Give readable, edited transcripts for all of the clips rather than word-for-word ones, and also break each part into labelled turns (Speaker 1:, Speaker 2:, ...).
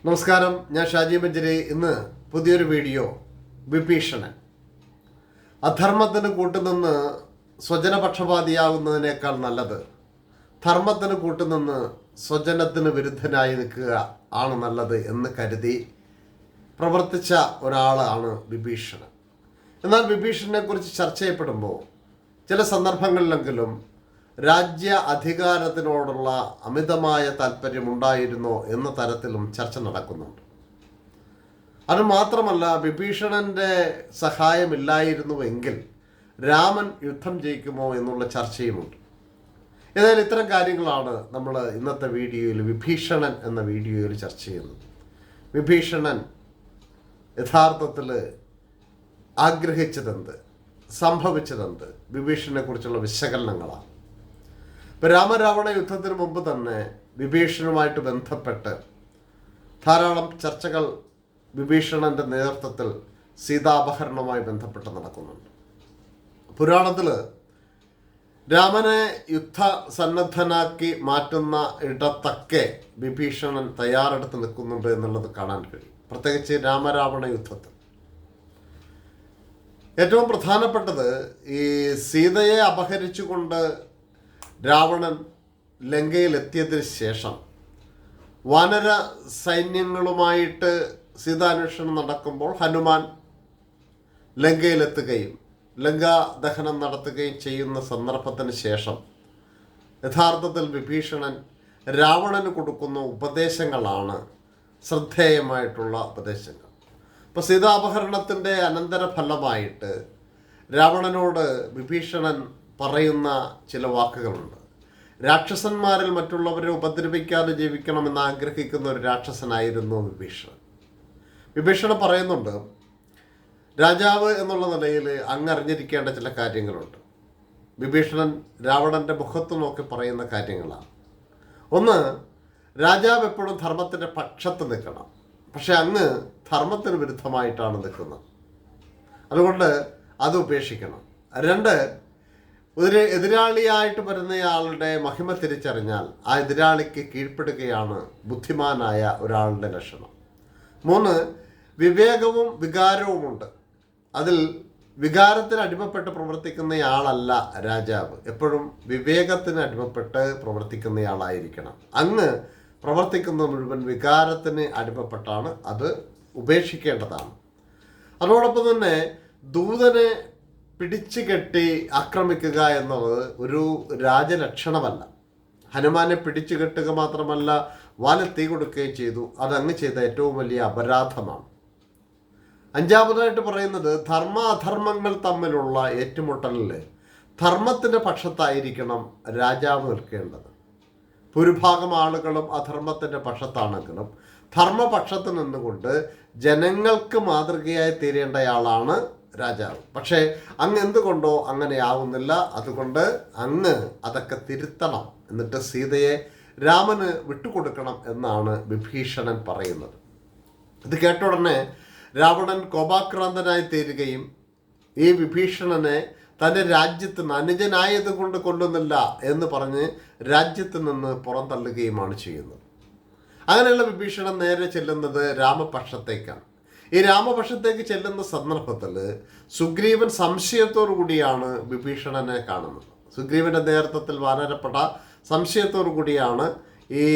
Speaker 1: നമസ്കാരം, ഞാൻ ഷാജി മഞ്ചരി. ഇന്ന് പുതിയൊരു വീഡിയോ. വിഭീഷണൻ അധർമ്മത്തിന് കൂട്ടുനിന്ന് സ്വജനപക്ഷപാതിയാകുന്നതിനേക്കാൾ നല്ലത് ധർമ്മത്തിന് കൂട്ടുനിന്ന് സ്വജനത്തിന് വിരുദ്ധനായി നിൽക്കുക ആണ് നല്ലത് എന്ന് കരുതി പ്രവർത്തിച്ച ഒരാളാണ് വിഭീഷണൻ. എന്നാൽ വിഭീഷണനെ കുറിച്ച് ചർച്ച ചെയ്യപ്പെടുമ്പോൾ ചില സന്ദർഭങ്ങളിലെങ്കിലും രാജ്യ അധികാരത്തിനോടുള്ള അമിതമായ താല്പര്യമുണ്ടായിരുന്നോ എന്ന തരത്തിലും ചർച്ച നടക്കുന്നുണ്ട്. അതുമാത്രമല്ല, വിഭീഷണൻ്റെ സഹായമില്ലായിരുന്നുവെങ്കിൽ രാമൻ യുദ്ധം ജയിക്കുമോ എന്നുള്ള ചർച്ചയുമുണ്ട്. ഏതായാലും ഇത്തരം കാര്യങ്ങളാണ് നമ്മൾ ഇന്നത്തെ വീഡിയോയിൽ, വിഭീഷണൻ എന്ന വീഡിയോയിൽ ചർച്ച ചെയ്യുന്നത്. വിഭീഷണൻ യഥാർത്ഥത്തിൽ ആഗ്രഹിച്ചതെന്ത്, സംഭവിച്ചതെന്ത്, വിഭീഷണനെ കുറിച്ചുള്ള വിശകലനങ്ങളാണ്. ഇപ്പോൾ രാമരാവണ യുദ്ധത്തിന് മുമ്പ് തന്നെ വിഭീഷണനുമായിട്ട് ബന്ധപ്പെട്ട് ധാരാളം ചർച്ചകൾ വിഭീഷണൻ്റെ നേതൃത്വത്തിൽ സീതാപഹരണവുമായി ബന്ധപ്പെട്ട് നടക്കുന്നുണ്ട്. പുരാണത്തിൽ രാമനെ യുദ്ധസന്നദ്ധനാക്കി മാറ്റുന്ന ഇടത്തൊക്കെ വിഭീഷണൻ തയ്യാറെടുത്ത് നിൽക്കുന്നുണ്ട് എന്നുള്ളത് കാണാൻ കഴിയും. പ്രത്യേകിച്ച് രാമരാവണ യുദ്ധത്തിൽ ഏറ്റവും പ്രധാനപ്പെട്ടത് ഈ സീതയെ അപഹരിച്ചുകൊണ്ട് രാവണൻ ലങ്കയിലെത്തിയതിന് ശേഷം വാനര സൈന്യങ്ങളുമായിട്ട് സീതാന്വേഷണം നടക്കുമ്പോൾ ഹനുമാൻ ലങ്കയിലെത്തുകയും ലങ്കാ ദഹനം നടത്തുകയും ചെയ്യുന്ന സന്ദർഭത്തിന് ശേഷം യഥാർത്ഥത്തിൽ വിഭീഷണൻ രാവണന് കൊടുക്കുന്ന ഉപദേശങ്ങളാണ് ശ്രദ്ധേയമായിട്ടുള്ള ഉപദേശങ്ങൾ. ഇപ്പോൾ സീതാപഹരണത്തിൻ്റെ അനന്തരഫലമായിട്ട് രാവണനോട് വിഭീഷണൻ പറയുന്ന ചില വാക്കുകളുണ്ട്. രാക്ഷസന്മാരിൽ മറ്റുള്ളവരെ ഉപദ്രവിക്കാതെ ജീവിക്കണമെന്ന് ആഗ്രഹിക്കുന്ന ഒരു രാക്ഷസനായിരുന്നു വിഭീഷണൻ. വിഭീഷണൻ പറയുന്നുണ്ട്, രാജാവ് എന്നുള്ള നിലയിൽ അങ്ങറിഞ്ഞിരിക്കേണ്ട ചില കാര്യങ്ങളുണ്ട്. വിഭീഷണൻ രാവണൻ്റെ മുഖത്ത് നോക്കി പറയുന്ന കാര്യങ്ങളാണ്. ഒന്ന്, രാജാവ് എപ്പോഴും ധർമ്മത്തിൻ്റെ പക്ഷത്ത് നിൽക്കണം. പക്ഷെ അങ്ങ് ധർമ്മത്തിന് വിരുദ്ധമായിട്ടാണ് നിൽക്കുന്നത്. അതുകൊണ്ട് അത് ഉപേക്ഷിക്കണം. രണ്ട്, ഒരു എതിരാളിയായിട്ട് വരുന്നയാളുടെ മഹിമ തിരിച്ചറിഞ്ഞാൽ ആ എതിരാളിക്ക് കീഴ്പ്പെടുകയാണ് ബുദ്ധിമാനായ ഒരാളുടെ ലക്ഷണം. മൂന്ന്, വിവേകവും വികാരവുമുണ്ട്. അതിൽ വികാരത്തിന് അടിമപ്പെട്ട് പ്രവർത്തിക്കുന്നയാളല്ല രാജാവ്. എപ്പോഴും വിവേകത്തിന് അടിമപ്പെട്ട് പ്രവർത്തിക്കുന്നയാളായിരിക്കണം. അങ്ങ് പ്രവർത്തിക്കുന്നത് മുഴുവൻ വികാരത്തിന് അടിമപ്പെട്ടാണ്. അത് ഉപേക്ഷിക്കേണ്ടതാണ്. അതോടൊപ്പം തന്നെ ദൂതനെ പിടിച്ചു കെട്ടി ആക്രമിക്കുക എന്നത് ഒരു രാജലക്ഷണമല്ല. ഹനുമാനെ പിടിച്ചു കെട്ടുക മാത്രമല്ല, വാലിൽ തീ കൊടുക്കുകയും ചെയ്തു. അതങ്ങ് ചെയ്ത ഏറ്റവും വലിയ അപരാധമാണ്. അഞ്ചാമതായിട്ട് പറയുന്നത്, ധർമ്മ അധർമ്മങ്ങൾ തമ്മിലുള്ള ഏറ്റുമുട്ടലിൽ ധർമ്മത്തിൻ്റെ പക്ഷത്തായിരിക്കണം രാജാവ് നിൽക്കേണ്ടത്. ഭൂരിഭാഗം ആളുകളും അധർമ്മത്തിൻ്റെ പക്ഷത്താണെങ്കിലും ധർമ്മപക്ഷത്ത് നിന്നുകൊണ്ട് ജനങ്ങൾക്ക് മാതൃകയായി തീരേണ്ടയാളാണ് രാജാവ്. പക്ഷേ അങ്ങ് എന്തുകൊണ്ടോ അങ്ങനെ ആവുന്നില്ല. അതുകൊണ്ട് അങ്ങ് അതൊക്കെ തിരുത്തണം, എന്നിട്ട് സീതയെ രാമന് വിട്ടുകൊടുക്കണം എന്നാണ് വിഭീഷണൻ പറയുന്നത്. ഇത് കേട്ട ഉടനെ രാവണൻ കോപാക്രാന്തനായി തീരുകയും ഈ വിഭീഷണനെ തൻ്റെ രാജ്യത്ത് നിന്ന് അനുജനായത് കൊണ്ട് കൊല്ലുന്നില്ല എന്ന് പറഞ്ഞ് രാജ്യത്ത് നിന്ന് പുറന്തള്ളുകയുമാണ് ചെയ്യുന്നത്. അങ്ങനെയുള്ള വിഭീഷണൻ നേരെ ചെല്ലുന്നത് രാമപക്ഷത്തേക്കാണ്. ഈ രാമപക്ഷത്തേക്ക് ചെല്ലുന്ന സന്ദർഭത്തിൽ സുഗ്രീവൻ സംശയത്തോടു കൂടിയാണ് വിഭീഷണനെ കാണുന്നത്. സുഗ്രീവൻ്റെ നേതൃത്വത്തിൽ വാനരപ്പെട്ട സംശയത്തോടു കൂടിയാണ് ഈ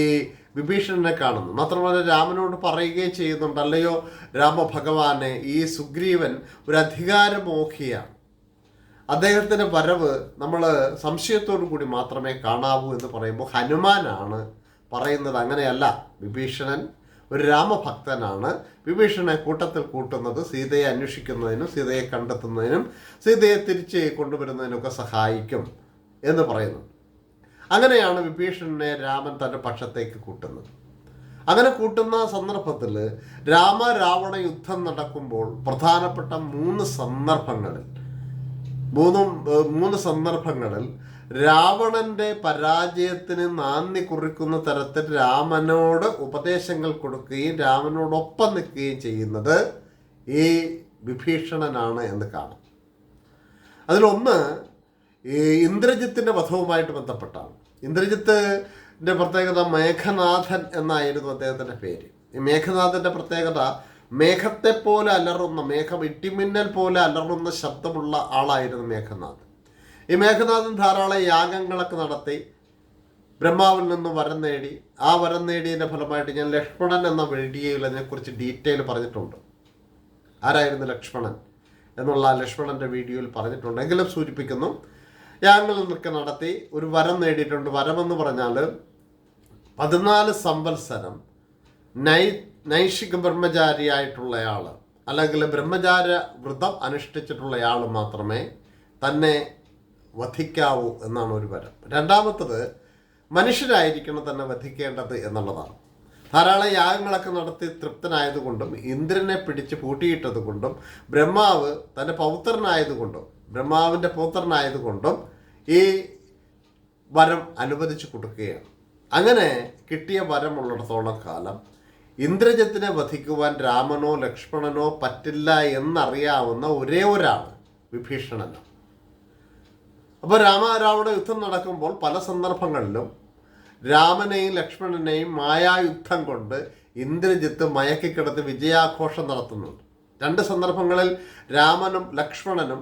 Speaker 1: വിഭീഷണനെ കാണുന്നത്. മാത്രമല്ല രാമനോട് പറയുകയും ചെയ്യുന്നുണ്ട്, അല്ലയോ രാമഭഗവാനെ, ഈ സുഗ്രീവൻ ഒരു അധികാരമോഹിയാണ്. അദ്ദേഹത്തിൻ്റെ വരവ് നമ്മൾ സംശയത്തോടു കൂടി മാത്രമേ കാണാവൂ എന്ന് പറയുമ്പോൾ ഹനുമാനാണ് പറയുന്നത് അങ്ങനെയല്ല, വിഭീഷണൻ ഒരു രാമഭക്തനാണ്. വിഭീഷണനെ കൂട്ടത്തിൽ കൂട്ടുന്നത് സീതയെ അന്വേഷിക്കുന്നതിനും സീതയെ കണ്ടെത്തുന്നതിനും സീതയെ തിരിച്ച് കൊണ്ടുവരുന്നതിനൊക്കെ സഹായിക്കും എന്ന് പറയുന്നു. അങ്ങനെയാണ് വിഭീഷണനെ രാമൻ തൻ്റെ പക്ഷത്തേക്ക് കൂട്ടുന്നത്. അങ്ങനെ കൂട്ടുന്ന സന്ദർഭത്തിൽ രാമരാവണ യുദ്ധം നടക്കുമ്പോൾ പ്രധാനപ്പെട്ട മൂന്ന് സന്ദർഭങ്ങളിൽ രാവണൻ്റെ പരാജയത്തിന് നാന്ദി കുറിക്കുന്ന തരത്തിൽ രാമനോട് ഉപദേശങ്ങൾ കൊടുക്കുകയും രാമനോടൊപ്പം നിൽക്കുകയും ചെയ്യുന്നത് ഈ വിഭീഷണനാണ് എന്ന് കാണാം. അതിലൊന്ന് ഈ ഇന്ദ്രജിത്തിൻ്റെ വധവുമായിട്ട് ബന്ധപ്പെട്ടാണ്. ഇന്ദ്രജിത്തിൻ്റെ പ്രത്യേകത മേഘനാഥൻ എന്നായിരുന്നു അദ്ദേഹത്തിൻ്റെ പേര്. ഈ മേഘനാഥൻ്റെ പ്രത്യേകത മേഘത്തെപ്പോലെ അലറുന്ന, മേഘം ഇടിമിന്നൽ പോലെ അലറുന്ന ശബ്ദമുള്ള ആളായിരുന്നു മേഘനാഥൻ. ഈ മേഘനാഥൻ ധാരാളം യാഗങ്ങളൊക്കെ നടത്തി ബ്രഹ്മാവിൽ നിന്ന് വരം നേടി. ആ വരം നേടിയതിൻ്റെ ഫലമായിട്ട് ഞാൻ ലക്ഷ്മണൻ എന്ന വീഡിയോയിൽ അതിനെക്കുറിച്ച് ഡീറ്റെയിൽ പറഞ്ഞിട്ടുണ്ട്. ആരായിരുന്നു ലക്ഷ്മണൻ എന്നുള്ള ലക്ഷ്മണൻ്റെ വീഡിയോയിൽ പറഞ്ഞിട്ടുണ്ട്. എങ്കിലും സൂചിപ്പിക്കുന്നു, യാഗങ്ങൾ നിൽക്കെ നടത്തി ഒരു വരം നേടിയിട്ടുണ്ട്. വരമെന്ന് പറഞ്ഞാൽ 14 സംവത്സരം നൈഷിക ബ്രഹ്മചാരിയായിട്ടുള്ളയാൾ അല്ലെങ്കിൽ ബ്രഹ്മചാര വ്രതം അനുഷ്ഠിച്ചിട്ടുള്ളയാൾ മാത്രമേ തന്നെ വധിക്കാവൂ എന്നാണ് ഒരു വരം. രണ്ടാമത്തത് മനുഷ്യരായിരിക്കണം തന്നെ വധിക്കേണ്ടത് എന്നുള്ളതാണ്. ധാരാളം യാഗങ്ങളൊക്കെ നടത്തി തൃപ്തനായതുകൊണ്ടും ഇന്ദ്രനെ പിടിച്ച് പൂട്ടിയിട്ടത് കൊണ്ടും ബ്രഹ്മാവ് തൻ്റെ ബ്രഹ്മാവിൻ്റെ പൗത്രനായതുകൊണ്ടും ഈ വരം അനുവദിച്ചു കൊടുക്കുകയാണ്. അങ്ങനെ കിട്ടിയ വരമുള്ളിടത്തോളം കാലം ഇന്ദ്രജിത്തിനെ വധിക്കുവാൻ രാമനോ ലക്ഷ്മണനോ പറ്റില്ല എന്നറിയാവുന്ന ഒരേ ഒരാൾ വിഭീഷണനാണ്. അപ്പോൾ രാവണ യുദ്ധം നടക്കുമ്പോൾ പല സന്ദർഭങ്ങളിലും രാമനെയും ലക്ഷ്മണനെയും മായായുദ്ധം കൊണ്ട് ഇന്ദ്രജിത്ത് മയക്കിക്കിടത്ത് വിജയാഘോഷം നടത്തുന്നുണ്ട്. 2 സന്ദർഭങ്ങളിൽ രാമനും ലക്ഷ്മണനും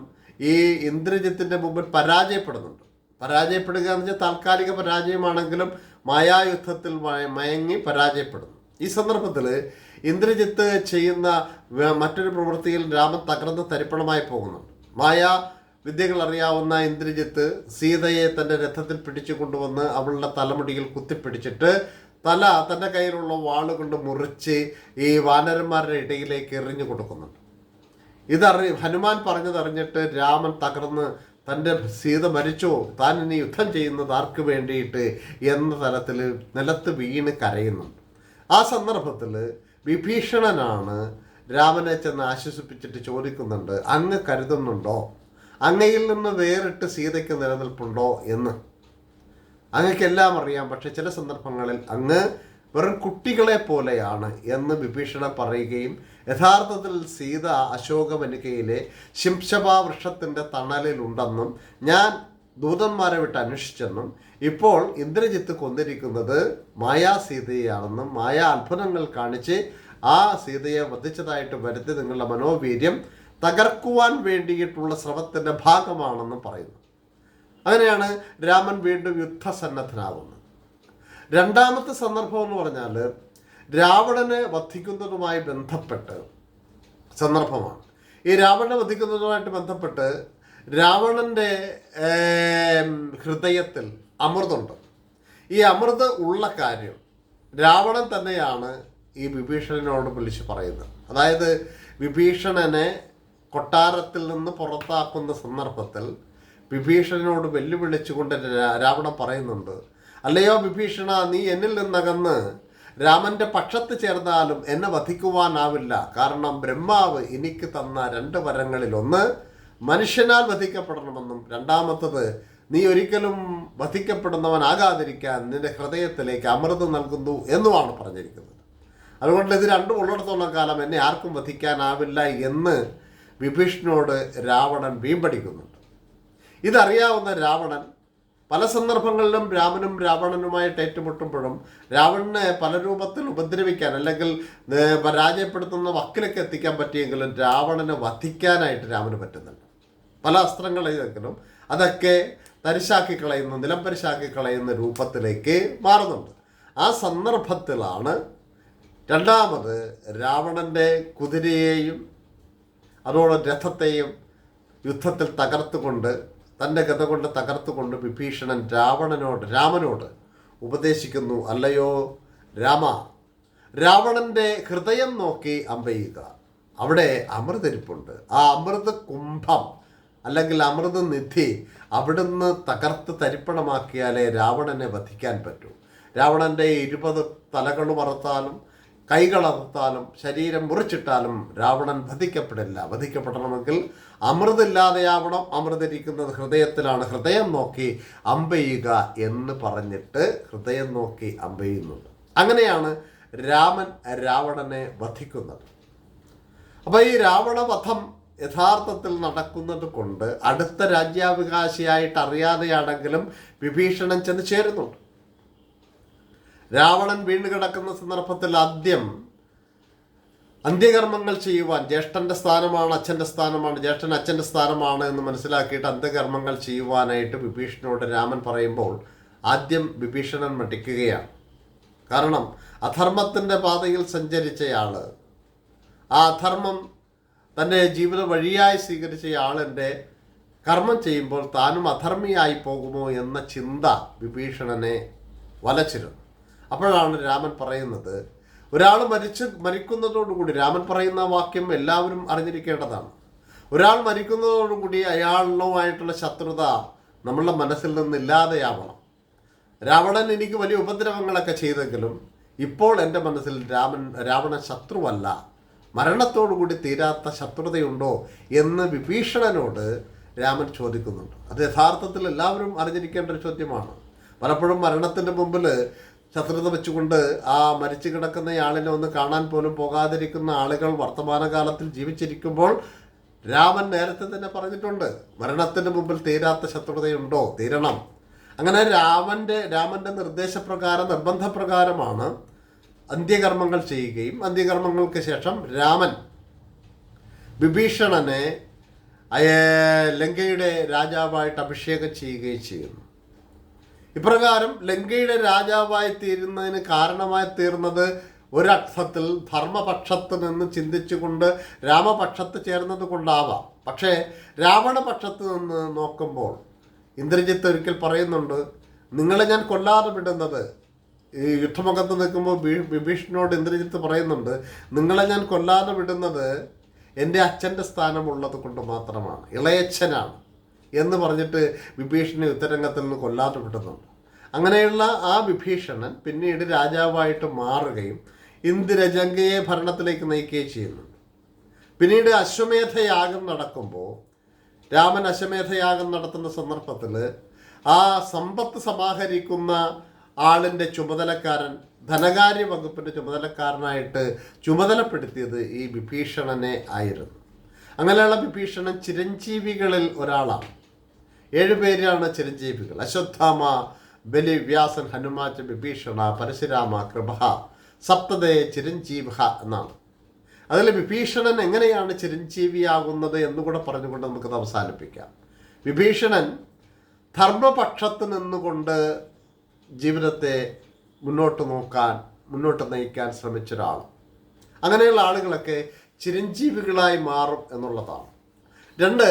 Speaker 1: ഈ ഇന്ദ്രജിത്തിൻ്റെ മുമ്പിൽ പരാജയപ്പെടുന്നുണ്ട്. പരാജയപ്പെടുക എന്ന് വെച്ചാൽ താൽക്കാലിക പരാജയമാണെങ്കിലും മായായുദ്ധത്തിൽ മയങ്ങി പരാജയപ്പെടുന്നു. ഈ സന്ദർഭത്തിൽ ഇന്ദ്രജിത്ത് ചെയ്യുന്ന മറ്റൊരു പ്രവൃത്തിയിൽ രാമൻ തകർന്ന് തരിപ്പണമായി പോകുന്നുണ്ട്. വിദ്യകൾ അറിയാവുന്ന ഇന്ദ്രജിത്ത് സീതയെ തൻ്റെ രഥത്തിൽ പിടിച്ചു കൊണ്ടുവന്ന് അവളുടെ തലമുടിയിൽ കുത്തിപ്പിടിച്ചിട്ട് തല തൻ്റെ കയ്യിലുള്ള വാളുകൊണ്ട് മുറിച്ച് ഈ വാനരന്മാരുടെ ഇടയിലേക്ക് എറിഞ്ഞു കൊടുക്കുന്നുണ്ട്. ഹനുമാൻ പറഞ്ഞതറിഞ്ഞിട്ട് രാമൻ തകർന്ന് തൻ്റെ സീത മരിച്ചോ, താൻ ഇനി യുദ്ധം ചെയ്യുന്നത് ആർക്ക് വേണ്ടിയിട്ട് എന്ന തലത്തിൽ നിലത്ത് വീണ് കരയുന്നുണ്ട്. ആ സന്ദർഭത്തിൽ വിഭീഷണനാണ് രാമനെ ചെന്ന് ആശ്വസിപ്പിച്ചിട്ട് ചോദിക്കുന്നുണ്ട്, അങ്ങ് കരുതുന്നുണ്ടോ അങ്ങയിൽ നിന്ന് വേറിട്ട് സീതയ്ക്ക് നിലനിൽപ്പുണ്ടോ എന്ന്? അങ്ങക്കെല്ലാം അറിയാം, പക്ഷെ ചില സന്ദർഭങ്ങളിൽ അങ്ങ് വെറും കുട്ടികളെ പോലെയാണ് എന്ന് വിഭീഷണൻ പറയുകയും യഥാർത്ഥത്തിൽ സീത അശോകവനികയിലെ ശിംശഭാ വൃക്ഷത്തിൻ്റെ തണലിലുണ്ടെന്നും ഞാൻ ദൂതന്മാരെ വിട്ട് അന്വേഷിച്ചെന്നും ഇപ്പോൾ ഇന്ദ്രജിത്ത് കൊന്നിരിക്കുന്നത് സീതയാണെന്നും അത്ഭുതങ്ങൾ കാണിച്ച് ആ സീതയെ വധിച്ചതായിട്ട് വരുത്തി നിങ്ങളുടെ മനോവീര്യം തകർക്കുവാൻ വേണ്ടിയിട്ടുള്ള ശ്രമത്തിൻ്റെ ഭാഗമാണെന്നും പറയുന്നു. അങ്ങനെയാണ് രാമൻ വീണ്ടും യുദ്ധസന്നദ്ധനാകുന്നത്. രണ്ടാമത്തെ സന്ദർഭം എന്ന് പറഞ്ഞാൽ രാവണനെ വധിക്കുന്നതുമായി ബന്ധപ്പെട്ട് സന്ദർഭമാണ്. ഈ രാവണനെ വധിക്കുന്നതുമായിട്ട് ബന്ധപ്പെട്ട് രാവണൻ്റെ ഹൃദയത്തിൽ അമൃതുണ്ട്. ഈ അമൃത് ഉള്ള കാര്യം രാവണൻ തന്നെയാണ് ഈ വിഭീഷണനോട് വിളിച്ച് പറയുന്നത്. അതായത് വിഭീഷണനെ കൊട്ടാരത്തിൽ നിന്ന് പുറത്താക്കുന്ന സന്ദർഭത്തിൽ വിഭീഷണനോട് വെല്ലുവിളിച്ചുകൊണ്ട് രാവണൻ പറയുന്നുണ്ട്, അല്ലയോ വിഭീഷണ, നീ എന്നിൽ നിന്നകന്ന് രാമൻ്റെ പക്ഷത്ത് ചേർന്നാലും എന്നെ വധിക്കുവാനാവില്ല. കാരണം ബ്രഹ്മാവ് എനിക്ക് തന്ന 2 വരങ്ങളിലൊന്ന് മനുഷ്യനാൽ വധിക്കപ്പെടണമെന്നും രണ്ടാമത്തത് നീ ഒരിക്കലും വധിക്കപ്പെടുന്നവനാകാതിരിക്കാൻ നിന്റെ ഹൃദയത്തിലേക്ക് അമൃത് നൽകുന്നു എന്നുമാണ് പറഞ്ഞിരിക്കുന്നത്. അതുകൊണ്ട് ഇത് 2 ഉള്ളിടത്തോളം കാലം എന്നെ ആർക്കും വധിക്കാനാവില്ല എന്ന് വിഭീഷണനോട് രാവണൻ വീമ്പടിക്കുന്നുണ്ട്. ഇതറിയാവുന്ന രാവണൻ പല സന്ദർഭങ്ങളിലും രാവണനുമായിട്ട് ഏറ്റുമുട്ടുമ്പോഴും രാവണനെ പല രൂപത്തിൽ ഉപദ്രവിക്കാൻ അല്ലെങ്കിൽ പരാജയപ്പെടുത്തുന്ന വക്കിലേക്ക് എത്തിക്കാൻ പറ്റിയെങ്കിലും രാവണനെ വധിക്കാനായിട്ട് രാമന് പറ്റുന്നുണ്ട്. പല അസ്ത്രങ്ങളെങ്കിലും അതൊക്കെ തരിശാക്കി കളയുന്ന, നിലംപരിശാക്കി കളയുന്ന രൂപത്തിലേക്ക് മാറുന്നുണ്ട്. ആ സന്ദർഭത്തിലാണ് രണ്ടാമത് രാവണൻ്റെ കുതിരയെയും അതോടെ രഥത്തെയും യുദ്ധത്തിൽ തകർത്തുകൊണ്ട് തൻ്റെ ഗത കൊണ്ട് തകർത്തുകൊണ്ട് വിഭീഷണൻ രാമനോട് ഉപദേശിക്കുന്നു, അല്ലയോ രാമ, രാവണൻ്റെ ഹൃദയം നോക്കി അമ്പെയ്യുക, അവിടെ അമൃതരിപ്പുണ്ട്. ആ അമൃത കുംഭം അല്ലെങ്കിൽ അമൃത നിധി അവിടുന്ന് തകർത്ത് തരിപ്പണമാക്കിയാലേ രാവണനെ വധിക്കാൻ പറ്റൂ. രാവണൻ്റെ 20 തലകൾ അറുത്താലും കൈകളറുത്താലും ശരീരം മുറിച്ചിട്ടാലും രാവണൻ വധിക്കപ്പെടില്ല. വധിക്കപ്പെടണമെങ്കിൽ അമൃതില്ലാതെയാവണം. അമൃതിരിക്കുന്നത് ഹൃദയത്തിലാണ്. ഹൃദയം നോക്കി അമ്പെയ്യുക എന്ന് പറഞ്ഞിട്ട് ഹൃദയം നോക്കി അമ്പെയ്യുന്നുണ്ട്. അങ്ങനെയാണ് രാമൻ രാവണനെ വധിക്കുന്നത്. അപ്പോൾ ഈ രാവണവധം യഥാർത്ഥത്തിൽ നടക്കുന്നത് കൊണ്ട് അടുത്ത രാജ്യാവകാശിയായിട്ട് അറിയാതെയാണെങ്കിലും വിഭീഷണൻ ചെന്ന് ചേരുന്നുണ്ട്. രാവണൻ വീണ് കിടക്കുന്ന സന്ദർഭത്തിൽ ആദ്യം അന്ത്യകർമ്മങ്ങൾ ചെയ്യുവാൻ ജ്യേഷ്ഠൻ്റെ സ്ഥാനമാണ് അച്ഛൻ്റെ സ്ഥാനമാണ്, ജ്യേഷ്ഠൻ അച്ഛൻ്റെ സ്ഥാനമാണ് എന്ന് മനസ്സിലാക്കിയിട്ട് അന്ത്യകർമ്മങ്ങൾ ചെയ്യുവാനായിട്ട് വിഭീഷണനോട് രാമൻ പറയുമ്പോൾ ആദ്യം വിഭീഷണൻ മടിക്കുകയാണ്. കാരണം അധർമ്മത്തിൻ്റെ പാതയിൽ സഞ്ചരിച്ചയാൾ, ആ അധർമ്മം തൻ്റെ ജീവിത വഴിയായി സ്വീകരിച്ചയാളിൻ്റെ കർമ്മം ചെയ്യുമ്പോൾ താനും അധർമ്മിയായി പോകുമോ എന്ന ചിന്ത വിഭീഷണനെ വലച്ചിരുന്നു. അപ്പോഴാണ് രാമൻ പറയുന്നത്, ഒരാൾ മരിക്കുന്നതോടുകൂടി, രാമൻ പറയുന്ന വാക്യം എല്ലാവരും അറിഞ്ഞിരിക്കേണ്ടതാണ്, ഒരാൾ മരിക്കുന്നതോടുകൂടി അയാളുമായിട്ടുള്ള ശത്രുത നമ്മളുടെ മനസ്സിൽ നിന്നില്ലാതെയാവണം. രാവണൻ എനിക്ക് വലിയ ഉപദ്രവങ്ങളൊക്കെ ചെയ്തെങ്കിലും ഇപ്പോൾ എൻ്റെ മനസ്സിൽ രാവണൻ ശത്രുവല്ല, മരണത്തോടുകൂടി തീരാത്ത ശത്രുതയുണ്ടോ എന്ന് വിഭീഷണനോട് രാമൻ ചോദിക്കുന്നുണ്ട്. അത് യഥാർത്ഥത്തിൽ എല്ലാവരും അറിഞ്ഞിരിക്കേണ്ട ഒരു ചോദ്യമാണ്. പലപ്പോഴും മരണത്തിൻ്റെ മുമ്പിൽ ശത്രുത വെച്ചുകൊണ്ട് ആ മരിച്ചു കിടക്കുന്നയാളിനെ ഒന്ന് കാണാൻ പോലും പോകാതിരിക്കുന്ന ആളുകൾ വർത്തമാനകാലത്തിൽ ജീവിച്ചിരിക്കുമ്പോൾ രാമൻ നേരത്തെ തന്നെ പറഞ്ഞിട്ടുണ്ട്, മരണത്തിന് മുമ്പിൽ തീരാത്ത ശത്രുതയുണ്ടോ, തീരണം. അങ്ങനെ രാമൻ്റെ നിർദ്ദേശപ്രകാരം, നിർബന്ധപ്രകാരമാണ് അന്ത്യകർമ്മങ്ങൾ ചെയ്യുകയും അന്ത്യകർമ്മങ്ങൾക്ക് ശേഷം രാമൻ വിഭീഷണനെ ലങ്കയുടെ രാജാവായിട്ട് അഭിഷേകം ചെയ്യുകയും ചെയ്യുന്നു. ഇപ്രകാരം ലങ്കയുടെ രാജാവായി തീരുന്നതിന് കാരണമായി തീർന്നത് ഒരർത്ഥത്തിൽ ധർമ്മപക്ഷത്ത് നിന്ന് ചിന്തിച്ചുകൊണ്ട് രാമപക്ഷത്ത് ചേർന്നത് കൊണ്ടാവാം. പക്ഷേ രാവണപക്ഷത്ത് നിന്ന് നോക്കുമ്പോൾ ഇന്ദ്രജിത്ത് ഒരിക്കൽ പറയുന്നുണ്ട്, നിങ്ങളെ ഞാൻ കൊല്ലാതെ വിടുന്നത്, ഈ യുദ്ധമുഖത്ത് നിൽക്കുമ്പോൾ വിഭീഷണനോട് ഇന്ദ്രജിത്ത് പറയുന്നുണ്ട്, നിങ്ങളെ ഞാൻ കൊല്ലാതെ വിടുന്നത് എൻ്റെ അച്ഛൻ്റെ സ്ഥാനമുള്ളത് കൊണ്ട് മാത്രമാണ്, ഇളയച്ഛനാണ് എന്ന് പറഞ്ഞിട്ട് വിഭീഷണനെ യുദ്ധരംഗത്തിൽ നിന്ന് കൊല്ലാതെ വിടുന്നുണ്ട്. അങ്ങനെയുള്ള ആ വിഭീഷണൻ പിന്നീട് രാജാവായിട്ട് മാറുകയും ലങ്കയെ ഭരണത്തിലേക്ക് നയിക്കുകയും ചെയ്യുന്നുണ്ട്. പിന്നീട് അശ്വമേധയാഗം നടക്കുമ്പോൾ രാമൻ അശ്വമേധയാഗം നടത്തുന്ന സന്ദർഭത്തിൽ ആ സമ്പത്ത് സമാഹരിക്കുന്ന ആളിൻ്റെ ചുമതലക്കാരൻ, ധനകാര്യ വകുപ്പിൻ്റെ ചുമതലക്കാരനായിട്ട് ചുമതലപ്പെടുത്തിയത് ഈ വിഭീഷണനെ ആയിരുന്നു. അങ്ങനെയുള്ള വിഭീഷണൻ ചിരഞ്ജീവികളിൽ ഒരാളാണ്. 7 പേരാണ് ചിരഞ്ജീവികൾ: അശ്വത്ഥാമ, ബലി, വ്യാസൻ, ഹനുമാൻ, വിഭീഷണ, പരശുരാമ, കൃപ, സപ്തദേ ചിരഞ്ജീവ എന്നാണ്. അതിൽ വിഭീഷണൻ എങ്ങനെയാണ് ചിരഞ്ജീവിയാകുന്നത് എന്നുകൂടെ പറഞ്ഞുകൊണ്ട് നമുക്കത് അവസാനിപ്പിക്കാം. വിഭീഷണൻ ധർമ്മപക്ഷത്ത് നിന്നുകൊണ്ട് ജീവിതത്തെ മുന്നോട്ട് നയിക്കാൻ ശ്രമിച്ച ഒരാൾ. അങ്ങനെയുള്ള ആളുകളൊക്കെ ചിരഞ്ജീവികളായി മാറും എന്നുള്ളതാണ്. 2,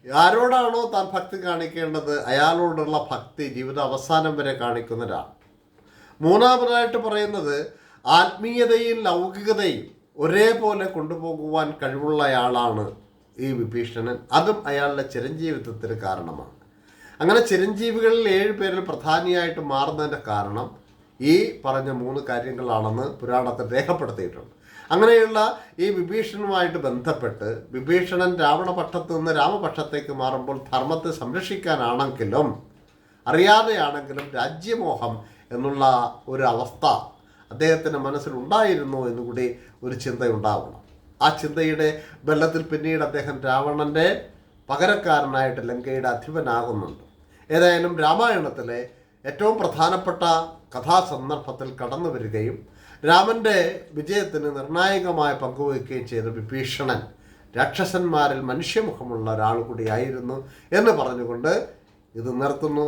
Speaker 1: ആരോടാണോ താൻ ഭക്തി കാണിക്കേണ്ടത് അയാളോടുള്ള ഭക്തി ജീവിത അവസാനം വരെ കാണിക്കുന്ന ഒരാൾ. 3ാമതായിട്ട് പറയുന്നത് ആത്മീയതയും ലൗകികതയും ഒരേപോലെ കൊണ്ടുപോകുവാൻ കഴിവുള്ളയാളാണ് ഈ വിഭീഷണൻ. അതും അയാളുടെ ചിരഞ്ജീവിത്വത്തിന് കാരണമാണ്. അങ്ങനെ ചിരഞ്ജീവികളിൽ 7 പേരിൽ പ്രധാനിയായിട്ട് മാറുന്നതിൻ്റെ കാരണം ഈ പറഞ്ഞ 3 കാര്യങ്ങളാണെന്ന് പുരാണത്തിൽ രേഖപ്പെടുത്തിയിട്ടുണ്ട്. അങ്ങനെയുള്ള ഈ വിഭീഷണനുമായിട്ട് ബന്ധപ്പെട്ട് വിഭീഷണൻ രാവണപക്ഷത്ത് നിന്ന് രാമപക്ഷത്തേക്ക് മാറുമ്പോൾ ധർമ്മത്തെ സംരക്ഷിക്കാനാണെങ്കിലും അറിയാതെയാണെങ്കിലും രാജ്യമോഹം എന്നുള്ള ഒരു അവസ്ഥ അദ്ദേഹത്തിൻ്റെ മനസ്സിലുണ്ടായിരുന്നു എന്നുകൂടി ഒരു ചിന്തയുണ്ടാവണം. ആ ചിന്തയുടെ ബലത്തിൽ പിന്നീട് അദ്ദേഹം രാവണൻ്റെ പകരക്കാരനായിട്ട് ലങ്കയുടെ അധിപനാകുന്നുണ്ട്. ഏതായാലും രാമായണത്തിലെ ഏറ്റവും പ്രധാനപ്പെട്ട കഥാസന്ദർഭത്തിൽ കടന്നു വരികയും രാമൻ്റെ വിജയത്തിന് നിർണായകമായ പങ്കുവയ്ക്കുകയും ചെയ്ത വിഭീഷണൻ രാക്ഷസന്മാരിൽ മനുഷ്യമുഖമുള്ള ഒരാൾ കൂടിയായിരുന്നു എന്ന് പറഞ്ഞുകൊണ്ട് ഇത് നിർത്തുന്നു.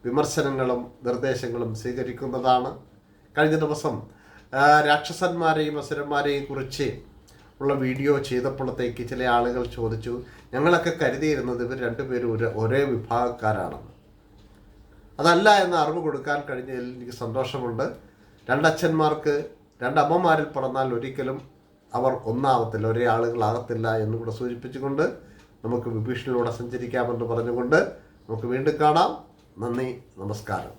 Speaker 1: വിമർശനങ്ങളും നിർദ്ദേശങ്ങളും സ്വീകരിക്കുന്നതാണ്. കഴിഞ്ഞ ദിവസം രാക്ഷസന്മാരെയും അസുരന്മാരെയും കുറിച്ച് ഉള്ള വീഡിയോ ചെയ്തപ്പോഴത്തേക്ക് ചില ആളുകൾ ചോദിച്ചു, ഞങ്ങളൊക്കെ കരുതിയിരുന്നത് ഇവർ 2 പേരും ഒരേ വിഭാഗക്കാരാണെന്ന്. അതല്ല എന്ന അറിവ് കൊടുക്കാൻ കഴിഞ്ഞതിൽ എനിക്ക് സന്തോഷമുണ്ട്. 2 അച്ഛന്മാർക്ക് 2 അമ്മമാരിൽ പിറന്നാൽ ഒരിക്കലും അവർ ഒന്നാവത്തില്ല, ഒരേ ആളുകളാകത്തില്ല എന്നുകൂടെ സൂചിപ്പിച്ചുകൊണ്ട് നമുക്ക് വിഭീഷണിലൂടെ സഞ്ചരിക്കാമെന്ന് പറഞ്ഞുകൊണ്ട് നമുക്ക് വീണ്ടും കാണാം. നന്ദി, നമസ്കാരം.